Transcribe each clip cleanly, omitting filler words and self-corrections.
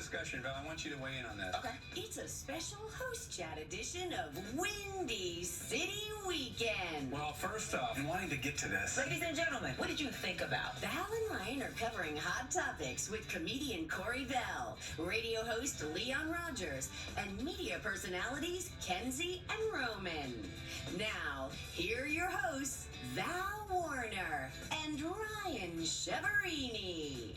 discussion, Val. I want you to weigh in on this. Okay. It's a special host chat edition of Windy City Weekend. Well, first off, I'm wanting to get to this. Ladies and gentlemen, what did you think about? Val and Ryan are covering hot topics with comedian Corey Bell, radio host Leon Rogers, and media personalities Kenzie and Roman. Now, here are your hosts, Val Warner and Ryan Cheverini.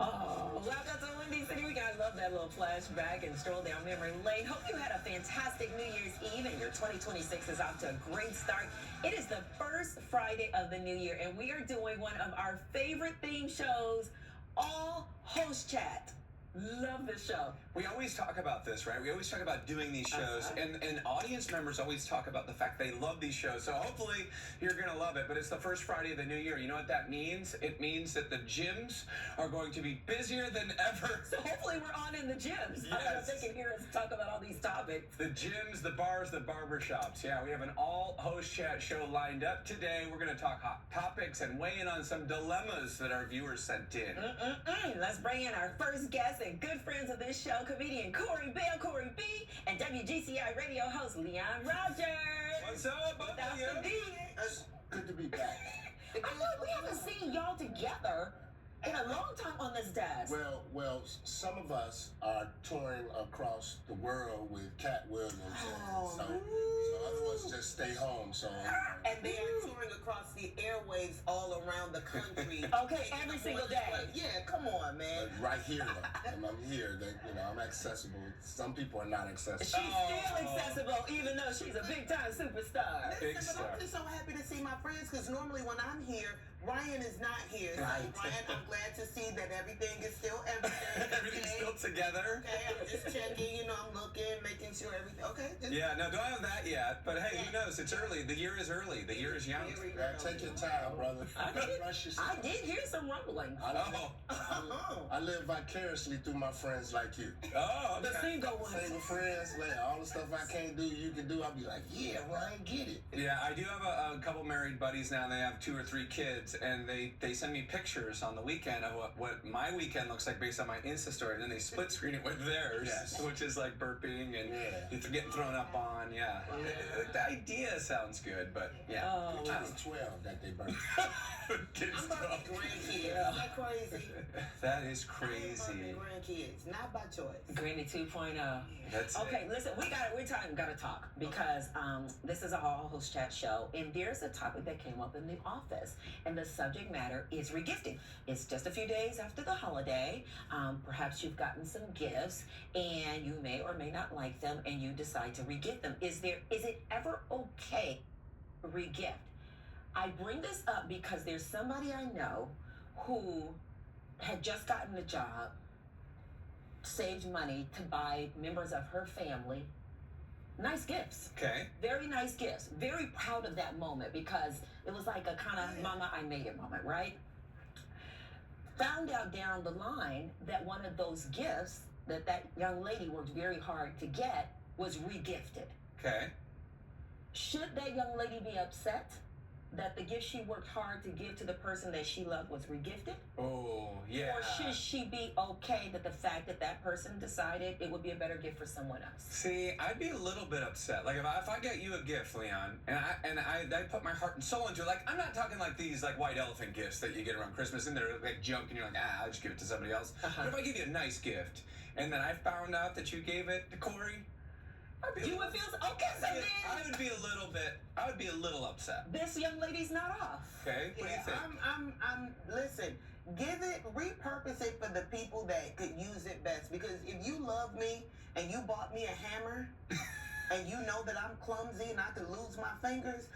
Oh, welcome to Windy City Weekend. I love that little flashback and stroll down memory lane. Hope you had a fantastic New Year's Eve and your 2026 is off to a great start. It is the first Friday of the new year, and we are doing one of our favorite theme shows, All Host Chat. Love this show. We always talk about this, right? We always talk about doing these shows, and audience members always talk about the fact they love these shows. So hopefully you're going to love it. But it's the first Friday of the new year. You know what that means? It means that the gyms are going to be busier than ever. So hopefully we're on in the gyms. Yes. I don't know if they can hear us talk about all these topics. The gyms, the bars, the barbershops. Yeah, we have an all-host chat show lined up today. We're going to talk hot topics and weigh in on some dilemmas that our viewers sent in. Let's bring in our first guest and good friends of this show, comedian Corey Bell, Corey B, and WGCI radio host Leon Rogers. What's up, both Without of the you? D. It's good to be back. I thought we haven't seen y'all together in a long time on this desk. Well, some of us are touring across the world with Cat Williams, and so other ones just stay home. So And they are touring across the airwaves all around the country. Okay, every single day. Yeah, come on, man. but right here, though, and I'm here. I'm accessible. Some people are not accessible. She's still accessible, even though she's a big-time superstar. Big Listen, star. but I'm just so happy to see my friends because normally when I'm here, Ryan is not here. So, Right. Ryan, I'm glad to see that everything is still everything. Everything's okay? still together. Okay, I'm just checking, I'm looking, making sure everything. Okay, just Yeah, no, don't have that yet. But hey, who knows? It's early. The year is early. The year is young. Here we Yeah, go. take your time, brother. Rush yourself. I did hear some rumbling. I live vicariously through my friends like you. Oh, The okay. single ones. Single friends, like all the stuff I can't do, you can do. I'll be like, yeah, Ryan, get it. Yeah, I do have a couple married buddies now. And they have 2 or 3 kids, and they send me pictures on the weekend of what my weekend looks like based on my Insta story, and then they split screen it with theirs, Yes. which is like burping and Yeah. getting thrown up on. Yeah, the idea sounds good, but yeah, Oh, Which is 12 that they burn. kids I'm throw birthing up. grandkids. Yeah. Is that crazy? That is I am crazy. birthing grandkids, not by choice. Granny 2.0. That's Okay, it. listen, we gotta talk because this is a all host chat show, and there's a topic that came up in the office, and the subject matter is regifting. It's just a few days after the holiday. Perhaps you've gotten some gifts, and you may or may not like them, and you decide to regift them. Is it ever okay to regift? I bring this up because there's somebody I know who had just gotten a job, saved money to buy members of her family nice gifts. Okay. Very nice gifts. Very proud of that moment because it was like a kind of mama I made it moment, right? Found out down the line that one of those gifts that young lady worked very hard to get was regifted. Okay. Should that young lady be upset that the gift she worked hard to give to the person that she loved was regifted? Oh, yeah. Or should she be okay that the fact that that person decided it would be a better gift for someone else? See, I'd be a little bit upset. Like if I got you a gift, Leon, and I put my heart and soul into it. Like I'm not talking like these like white elephant gifts that you get around Christmas and they're like junk and you're like, I'll just give it to somebody else. Uh-huh. But if I give you a nice gift and then I found out that you gave it to Corey, I'd be You would feel okay, so then I would be a little upset. this young lady's not off. Okay, what do you Yeah, think? listen, give it, repurpose it for the people that could use it best. Because if you love me and you bought me a hammer and you know that I'm clumsy and I could lose my fingers,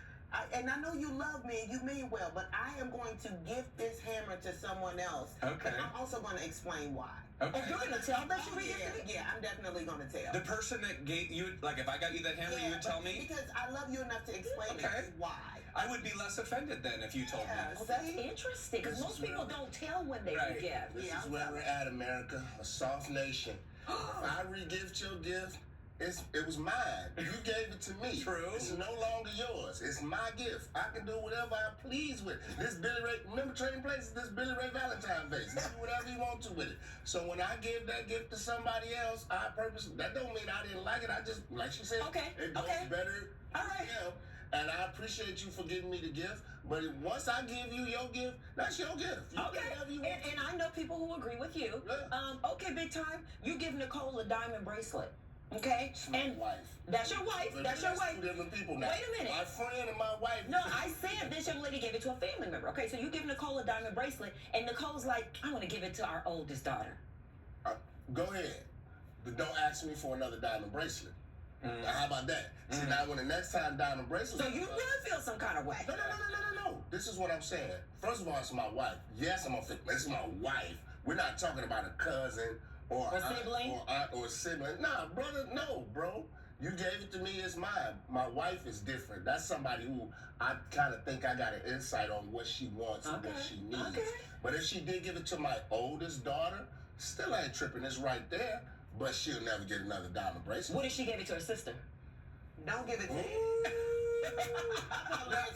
and I know you love me and you mean well, but I am going to gift this hammer to someone else. Okay. And I'm also going to explain why. Okay. And you're gonna tell that you Oh, regifted it? yeah, I'm definitely going to tell. The person that gave you, like if I got you that hammer, you would tell but me? Because I love you enough to explain Okay. why. I would be less offended then if you told me. Yeah. Well, that's See? interesting because This most is people really- don't tell when they Right. regift. This Yeah, is I'm where sorry. we're at, America, a soft nation. If I regift your gift, it was mine. You gave it to me. True. It's no longer yours. It's my gift. I can do whatever I please with. This Billy Ray, remember Trading Places? This Billy Ray Valentine vase. You do whatever you want to with it. So when I give that gift to somebody else, I purpose. That don't mean I didn't like it. I just, like she said, Okay, it goes okay. better. All right. You know, and I appreciate you for giving me the gift. But once I give you your gift, that's your gift. You Okay, do whatever you want. and I know people who agree with you. Yeah. Okay, big time. You give Nicole a diamond bracelet. Okay, It's my and wife. that's your wife. But That's your wife. Two different people now. Wait a minute. My friend and my wife. No, I said this young lady gave it to a family member. Okay, so you give Nicole a diamond bracelet, and Nicole's like, I want to give it to our oldest daughter. Go ahead. But don't ask me for another diamond bracelet. Now, how about that? See, now when the next time diamond bracelet. So you really feel some kind of way. No. This is what I'm saying. First of all, it's my wife. Yes, I'm gonna fit. It's my wife. We're not talking about a cousin or Or aunt, sibling? or aunt or sibling. Nah, brother, no, bro. You gave it to me, it's mine. My wife is different. That's somebody who I kind of think I got an insight on what she wants and what she needs. Okay. But if she did give it to my oldest daughter, still ain't tripping. It's right there. But she'll never get another diamond bracelet. What if she gave it to her sister? Don't give it to me.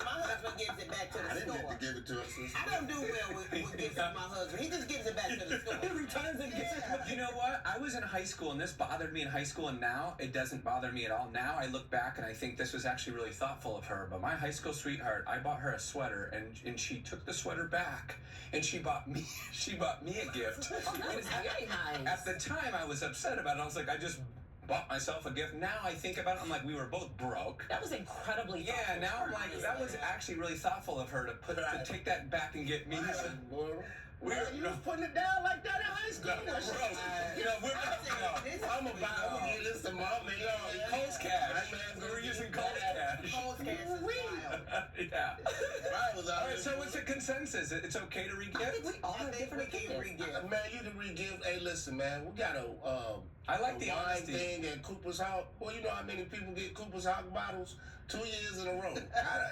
My husband gives it back to I the didn't get store. to give it to her sister. I don't do well with gifts from my husband. He just gives it back to the store. He returns it. Yeah. You know what? I was in high school, and this bothered me in high school, and now it doesn't bother me at all. Now I look back, and I think this was actually really thoughtful of her. But my high school sweetheart, I bought her a sweater, and she took the sweater back, and she bought me a gift. Oh, that was very nice. At the time, I was upset about it. I was like, I just bought myself a gift. Now I think about it, I'm like, we were both broke. That was incredibly Yeah, thoughtful. now I'm like, that was actually really thoughtful of her to take that back and get me. You was putting it down like that in high school. We're not. I'm gonna get this to mom. Cole's cash. We were using Cole's cash. Cole's cash is wild. Yeah. All All right, so what's the consensus? It's okay to I re-gift? think we all I have think we different can opinions. re-gift. Man, you can re-give. Hey, listen, man, we got I like a the wine honesty. thing at Cooper's Hawk. Well, you know how many people get Cooper's Hawk bottles? 2 years in a row.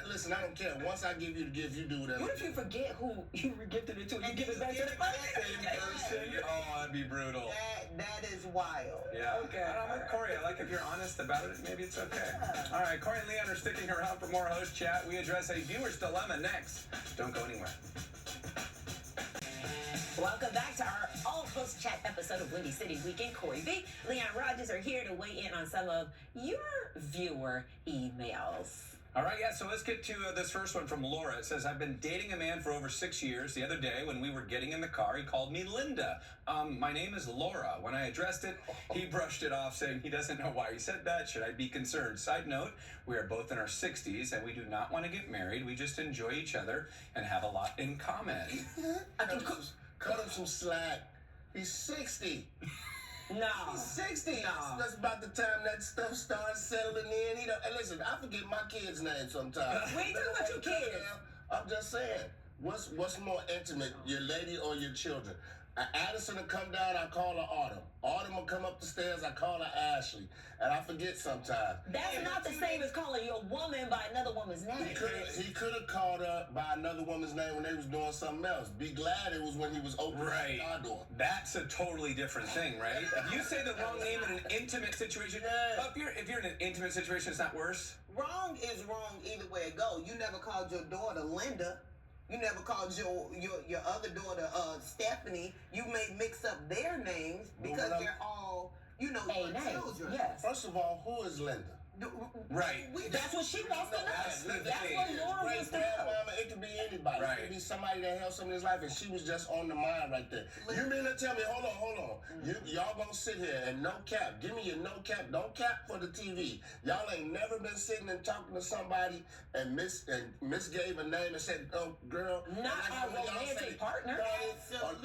Listen, I don't care. Once I give you the gift, you do whatever. What if you forget who you re-gifted it to and you give it back to the person? Oh, that'd be brutal. That is wild. Yeah. Okay. I don't know, Corey, I like if you're honest about it, maybe it's okay. All right, Corey and Leon are sticking around for more host chat. We address a viewer's dilemma next. Don't go anywhere. Welcome back to our all-host chat episode of Windy City Weekend. Corey V, Leon Rogers are here to weigh in on some of your viewer emails. All right, yeah, so let's get to this first one from Laura. It says, I've been dating a man for over 6 years. The other day, when we were getting in the car, he called me Linda. My name is Laura. When I addressed it, he brushed it off, saying he doesn't know why he said that. Should I be concerned? Side note, we are both in our 60s, and we do not want to get married. We just enjoy each other and have a lot in common. Cut him some slack. He's 60. No. He's 60. No. That's about the time that stuff starts settling in. And listen, I forget my kids' names sometimes. We ain't talking about your kids. I'm just saying, what's more intimate, your lady or your children? Addison will come down, I call her Autumn. Autumn will come up the stairs, I call her Ashley. And I forget sometimes. That's not the same as calling your woman by another woman's name. He could have called her by another woman's name when they was doing something else. Be glad it was when he was opening Right. the car door. That's a totally different thing, right? If you say the wrong name in an intimate situation, if you're in an intimate situation, it's not worse. Wrong is wrong either way it go. You never called your daughter Linda. You never called your other daughter Stephanie. You may mix up their names because they're all, your children. Yes. First of all, who is Linda? Right. That's what she wants to know. That's the That's thing. what Laura Great wants to know. grandmama, it could be anybody. Right. It could be somebody that held something in his life and she was just on the mind right there. You mean to tell me, hold on. Y'all gonna sit here and no cap. Give me your no cap. Don't cap for the TV. Y'all ain't never been sitting and talking to somebody and misgave a name and said, oh, girl. Not and our romantic partner. Honey,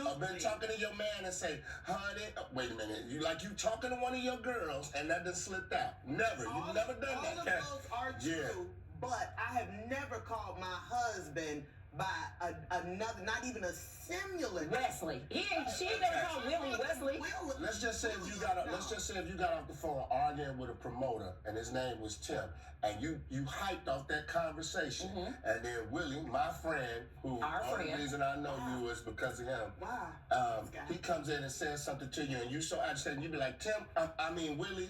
I've been talking to your man and say, honey, wait a minute. You talking to one of your girls and that just slipped out. Never. You've never done All that. of those are true, but I have never called my husband by another, not even a simulant. Wesley. She ain't never called Willie Wesley. Let's just say if you got off the phone arguing with a promoter and his name was Tim, and you hyped off that conversation, and then Willie, my friend, who the only reason I know you is because of him. Wow. He comes in and says something to you, and you so agitated, you be like, Tim, Willie,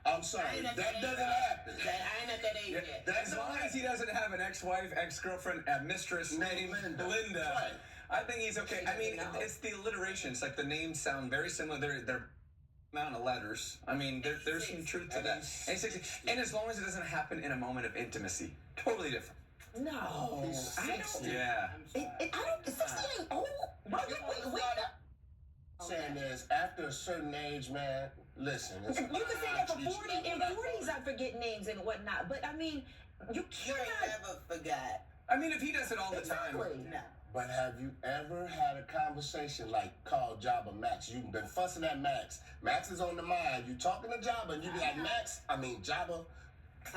I'm sorry, that doesn't happen. I ain't at that age yet. That's As long as he doesn't have an ex-wife, ex-girlfriend, a mistress named Linda, Right. I think he's okay. I mean, it's the alliteration. It's like the names sound very similar. They're amount of letters. I mean, there's some truth to that. And, and as long as it doesn't happen in a moment of intimacy, totally different. No, He's I don't. 60. Yeah. I don't. 60 ain't old. Wait. Saying is, after a certain age, man, listen. You can say that for 40 and 40s. I forget names and whatnot, but I mean, you You ain't cannot. never forgot. I mean, if he does it all the time. Exactly. No. But have you ever had a conversation like called Jabba Max? You've been fussing at Max. Max is on the mind. You talking to Jabba and you be like, Jabba.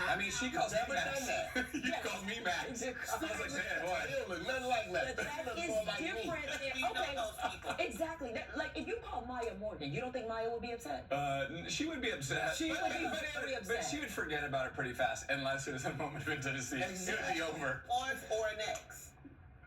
I mean, she calls me Never Max. done that. You called me Max. I was like, man, You what? don't look nothing like Max. But that You look is more like me. different than okay. Exactly. Like if you call Maya Morgan, you don't think Maya would be upset? She would be upset. She would be very But upset. she would forget about it pretty fast unless it was a moment of intimacy. It would be over. Or an ex.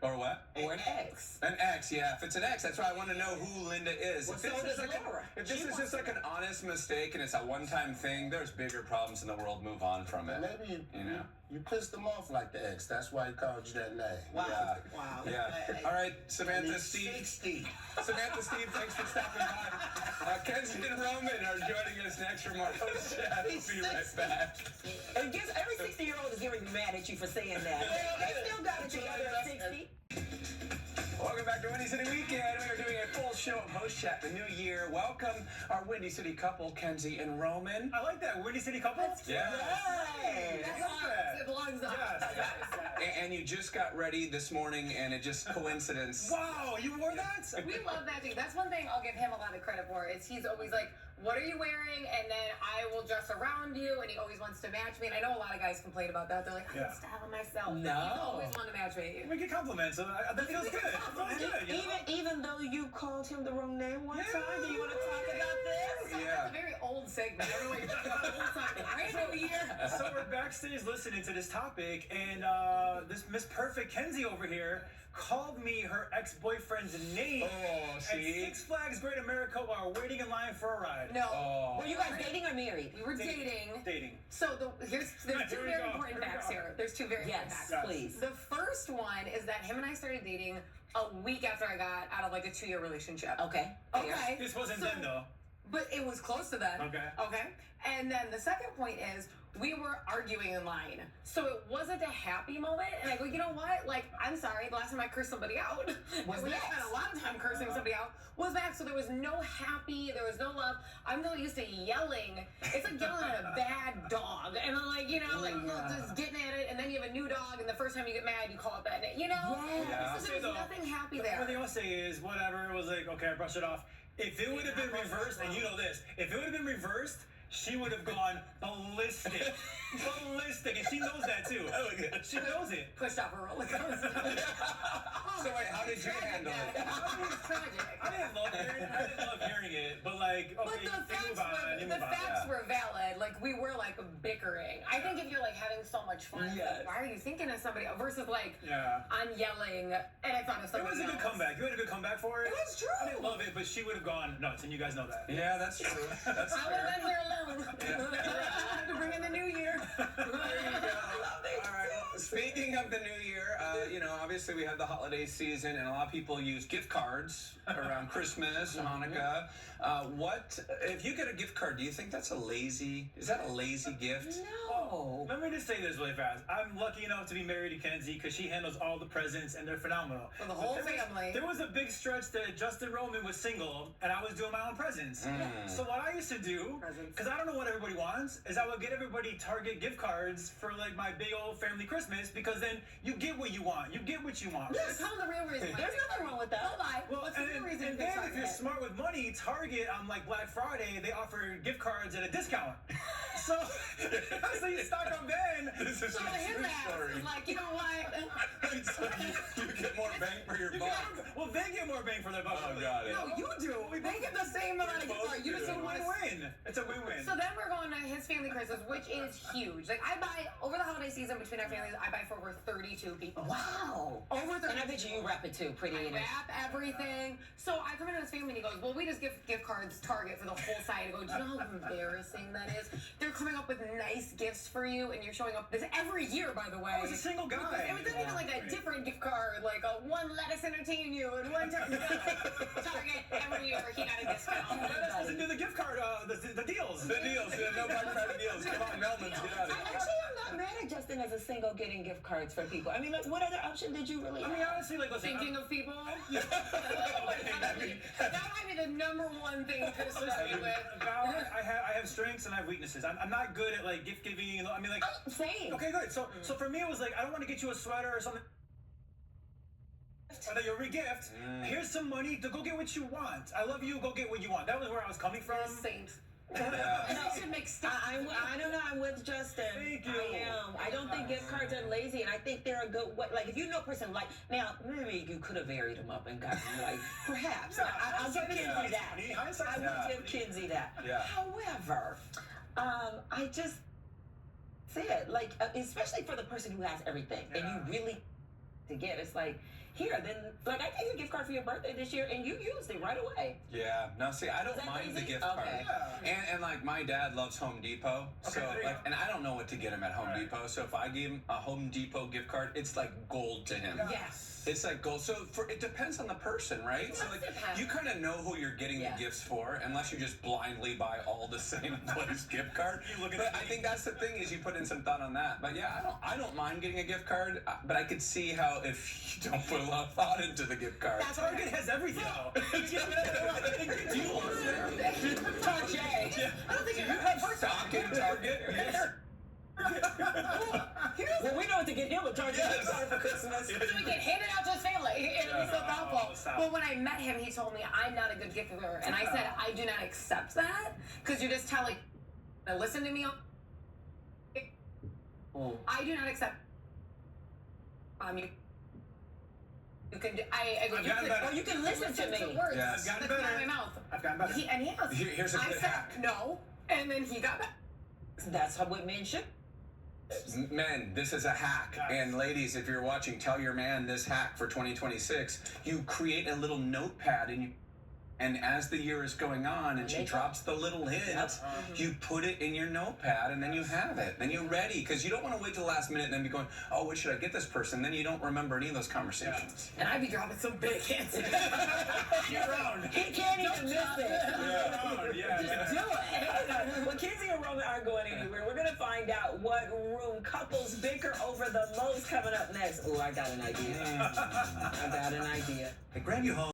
Or what? Or an ex. An ex, yeah. If it's an ex, that's why I want to know who Linda is. Well, If so this is does like Laura. if this She is wants just like an honest mistake and it's a one-time thing, there's bigger problems in the world. Move on from it. Maybe You know. you pissed him off like the ex. That's why he called you that name. Wow. Yeah. Wow. Yeah. All right, And Samantha, he's Steve. 60. Samantha, Steve, thanks for stopping by. Kenzie and Roman are joining us next from our host chat. We'll be right back. And guess every 60-year-old is going to be mad at you for saying that. They still got it together at 60. Welcome back to Windy City Weekend. We are doing a full show of Host Chat, the new year. Welcome our Windy City couple, Kenzie and Roman. I like that. Windy City couple? Yeah. That's ours. It belongs to us. Yes. And you just got ready this morning, and it just coincidence. Wow, you wore that? We love matching. That's one thing I'll give him a lot of credit for. Is he's always like, "What are you wearing?" And then I will dress around you, and he always wants to match me. And I know a lot of guys complain about that. They're like, "I Yeah. can style myself." No. He's always want to match me. We get compliments, so that feels good. It feels good, you know? Even though you called him the wrong name one time, do you want to talk about this? So Yeah. That's a very old segment. Everyone talks about old segment. Right over here. So we're backstage listening to this topic, and this Miss Perfect Kenzie over here called me her ex-boyfriend's name Oh, at see? Six Flags Great America while waiting in line for a ride. No. Oh. Were you guys dating or married? We were dating. Dating. So there's two Here we very go. important Here we facts go. here. There's two very important Yes, facts. Yes. please. The first one is that him and I started dating a week after I got out of like a 2-year relationship. Okay. Okay. This wasn't So- then, though. But it was close to that. Okay. Okay. And then the second point is we were arguing in line. So it wasn't a happy moment. And I go, you know what? Like, I'm sorry, the last time I cursed somebody out, Was we Max. spent a lot of time cursing somebody out, was Max. So there was no happy, there was no love. I'm not used to yelling. It's like yelling at a bad dog. And I'm like, you know, like just getting at it. And then you have a new dog, and the first time you get mad, you call it that name. You know? Yeah. So there was nothing happy there. What they all say is, whatever, it was like, okay, I brushed it off. If it would have been reversed, and you know this, if it would have been reversed, she would have gone ballistic. Ballistic. And she knows that too. She knows it. Pushed off a roller coaster. So wait, how did you handle it? It's tragic. I didn't love hearing it, but like, But okay, the you move on, you facts, move on. facts were valid. Like we were like bickering. I think if you're like having so much fun, it's Yes. like, why are you thinking of somebody else? Versus like Yeah. I'm yelling and I thought of It somebody was a good else. comeback. You had a good comeback for it. It was true. I didn't love it, but she would have gone nuts, and you guys know that. Yeah, that's true. That's I would fair. have been here alone. I had to bring in the new year. All right. Speaking of the new year, you know, obviously we have the holiday season, and a lot of people use gift cards around Christmas, Hanukkah. What if you get a gift card? Do you think that's a lazy? Is that a lazy gift? No. Let me just say this really fast. I'm lucky enough to be married to Kenzie because she handles all the presents and they're phenomenal. For the whole But family. There was a big stretch that Justin Roman was single and I was doing my own presents. So what I used to do, Presents. because I don't know what everybody wants, is I would get everybody Target gift cards for like my big old family Christmas because then you get what you want. You get what you want. Just tell them the real reason. There's nothing wrong with that. Don't lie. Well, What's the real reason? and you then picked if you're Target? smart with money, Target on like Black Friday, they offer gift cards at a discount. So you stock on Ben. This is So a his true ass story. is like, you know what? So you get more bang for your buck. Well, they get more bang for their buck. Oh, got it. No, you do. They get the same amount of gift card. You just It's a don't want to. win-win. It's a win-win. So then we're going to his family Christmas, which is huge. Like I buy over the holiday season between our families, I buy for over 32 people. Wow. Over 32. And I bet you wrap it too, pretty I in it. wrap everything. So I come into his family and he goes, well, we just give gift cards Target for the whole site. I go, do you know how embarrassing that is? They're coming up with nice gifts for you and you're showing up this every year, by the way. I was a single guy. It was not even like a different gift card, like a one let us entertain you and one time Target every year he got a discount. Let us listen to the gift card, the deals. The deals, no Black Friday deals. Come on, Melman's, get out of here. Actually, I'm not mad at Justin as a single getting gift cards for people. I mean, like, what other option did you really I have? mean, honestly, like, listen. Thinking of people. That might be the number one thing to associate with. Val, I have strengths and I have weaknesses. I'm not good at like gift giving. I mean, like. Same. Okay, good. So for me, it was like I don't want to get you a sweater or something. Or that you're a gift. Here's some money to go get what you want. I love you. Go get what you want. That was where I was coming from. Saint. Yeah. That should make sense. I don't know. I'm with Justin. Thank you. I am. I don't think gift cards are lazy, and I think they're a good way. Like, if you know a person, like, now, maybe you could have varied them up and gotten, like, perhaps. I'll give Kinsey that. I will give Kinsey that. Yeah. However, I just said, like, especially for the person who has everything, and you really to get, it's like, here, then, like, I gave you a gift card for your birthday this year, and you used it right away. Yeah, no, see, I don't that mind the crazy? gift Okay. card. And like my dad loves Home Depot, so Okay, there you like, go. and I don't know what to get him at Home Depot. So if I gave him a Home Depot gift card, it's like gold to him. Yes. It's like gold. So it depends on the person, right? So like depend. you kind of know who you're getting Yeah. the gifts for, unless you just blindly buy all the same place gift card. You look at But the I think that's the thing is you put in some thought on that. But yeah, I don't mind getting a gift card, but I could see how if you don't put a lot of thought into the gift card. Target has everything. Do you work there? Target. I don't think Do you have stock in Target? Well, we know what to get him a Target gift card for Christmas. So we get handed out to his family. It was so thoughtful. stop. Well, when I met him, he told me I'm not a good gift giver, and I said I do not accept that because you're just telling. Now listen to me. I do not accept. You can. I've gotten better. Or you can listen to me. Words Yeah. I've gotten that come out of better. my mouth. I've gotten better. He has. Here's a I good said hack. no, and then he got back. That's how what men should. Men, this is a hack. And ladies, if you're watching, tell your man this hack for 2026. You create a little notepad and as the year is going on and she drops the little hint, you put it in your notepad and then you have it. Then you're ready because you don't want to wait till the last minute and then be going, oh, what should I get this person? Then you don't remember any of those conversations. And I'd be dropping some big hints. Get around. He can't even miss it. Yeah. Do it. Well, Kinsey and Roman aren't going anywhere. We're going to find out what room couples bicker over the most coming up next. Oh, I got an idea. I got an idea. They grab you home.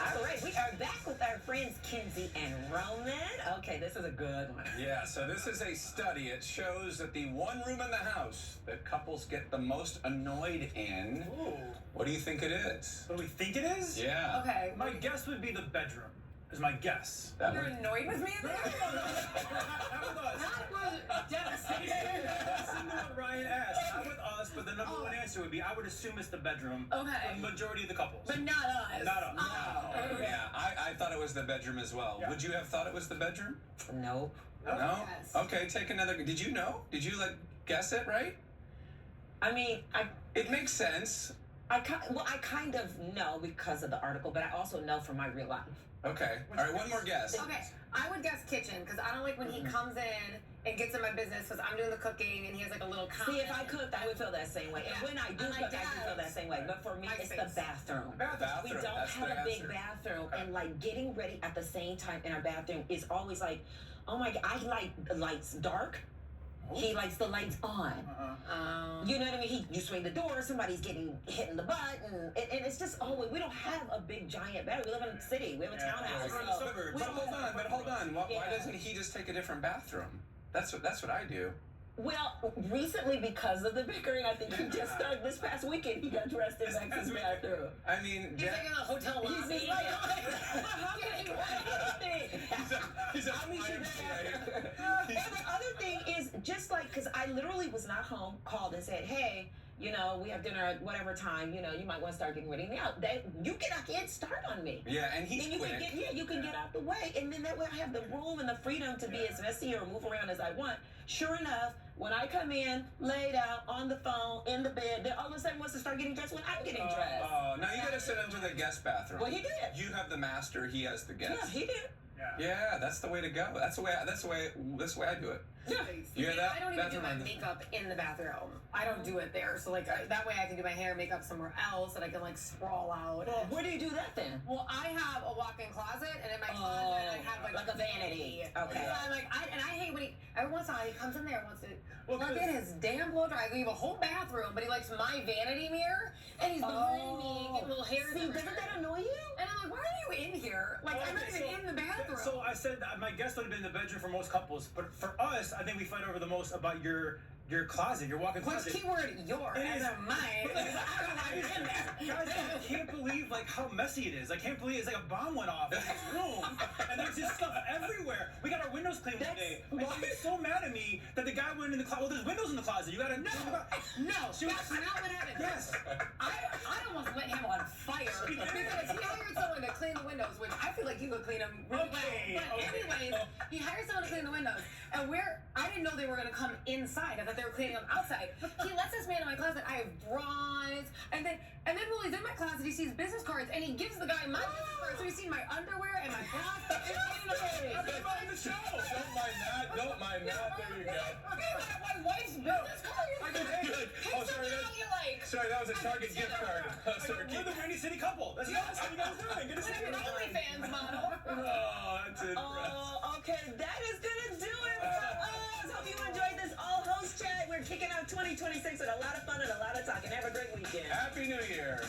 All right, we are back with our friends Kinsey and Roman. Okay, this is a good one. Yeah, so this is a study. It shows that the one room in the house that couples get the most annoyed in. Ooh. What do you think it is? What do we think it is? Yeah. Okay. My guess would be the bedroom. Is my guess. That You're would- annoyed with me? That was devastating. Listen to what Ryan asked. Not with us, but the number one answer would be I would assume it's the bedroom. Okay. The majority of the couples. But not us. Not us. Oh. Yeah, I thought it was the bedroom as well. Yeah. Would you have thought it was the bedroom? Nope. No? Yes. Okay, take another. Did you know? Did you guess it right? I mean, It makes sense. I kind of know because of the article, but I also know from my real life. Okay. All right, one more guess. Okay, I would guess kitchen because I don't like when he comes in and gets in my business because I'm doing the cooking and he has like a little comment. See, if I cooked, I would feel that same way. And Yeah. when I do And my cook, I do feel dad- that same way. But for me, My it's the face. bathroom. Bathroom. We don't That's have the a big answer. bathroom, and like getting ready at the same time in our bathroom is always like, oh my god, I like the lights dark. He likes the lights on. You know what I mean? You swing the door, somebody's getting hit in the butt, and it's just always. We don't have a big giant bathroom. We live in a city. We have a townhouse. We're in the so suburbs. we But don't hold on, have- but hold on. Why Yeah. doesn't he just take a different bathroom? That's what I do. Well, recently because of the bickering, I think he just started this past weekend. He got dressed in Max's bathroom. I mean, He's like in a hotel lobby. He's like, how can he he's a, I mean, she literally was not home, called and said, hey, you know, we have dinner at whatever time, you know, you might want to start getting ready. Now, you get a head start on me. Yeah, and he's Then you quick. can get, you can get out the way, and then that way I have the room and the freedom to be as messy or move around as I want. Sure enough, when I come in, laid out on the phone in the bed, then all of a sudden wants to start getting dressed when I'm getting dressed. Oh, now you gotta sit into the guest bathroom. Well, he did. You have the master. He has the guest. Yeah, he did. Yeah, that's the way to go. That's the way I do it. Yeah. You hear that? I don't even do Bathroom my on the- makeup in the bathroom. I don't do it there. So like that way I can do my hair and makeup somewhere else and I can like sprawl out. Well, where do you do that then? Well, I have a walk-in closet, and in my closet I have like a vanity. Okay. So I'm like, I hate when every once in a while he comes in there and wants to Well, plug in his damn blow dryer. I leave a whole bathroom, but he likes my vanity mirror, and he's behind me getting little hairs. See, doesn't everywhere. that annoy you? And I'm like, why are you in here? Like I'm not even in the bathroom. So I said that my guest would have been in the bedroom for most couples, but for us, I think we fight over the most about your closet, your walk-in Which closet. keyword yours It as is. a mine? Because I don't want it in there. Guys, I can't believe like how messy it is. I can't believe it's like a bomb went off in this room, and there's just stuff everywhere. We got our windows cleaned one day, and she was so mad at me that the guy went in the closet. Well, there's windows in the closet. You gotta know. No, She was- that's not what happened. Yes. I almost lit him on fire because he hired someone to clean the windows, which I feel like you could clean them really Okay, well. But anyways, he hired someone to clean the windows, and I didn't know they were gonna come inside. I thought they were cleaning them outside. He lets this man in my closet. I have bras, and then while he's in my closet, he sees business cards, and he gives the guy my business cards. So he's seen my underwear and my bras. Everybody mind the show. Don't mind that. Don't mind that. There you go. My wife's business cards. Oh, sorry. Sorry, that was a Target gift card. Sorry, We're the Rainy City couple. That's how you guys doing. Good to see An you. OnlyFans model. Oh, that's it. Oh, okay. That is gonna do it for us. Hope you enjoyed this all host chat. We're kicking out 2026 with a lot of fun and a lot of talking. Have a great weekend. Happy New Year.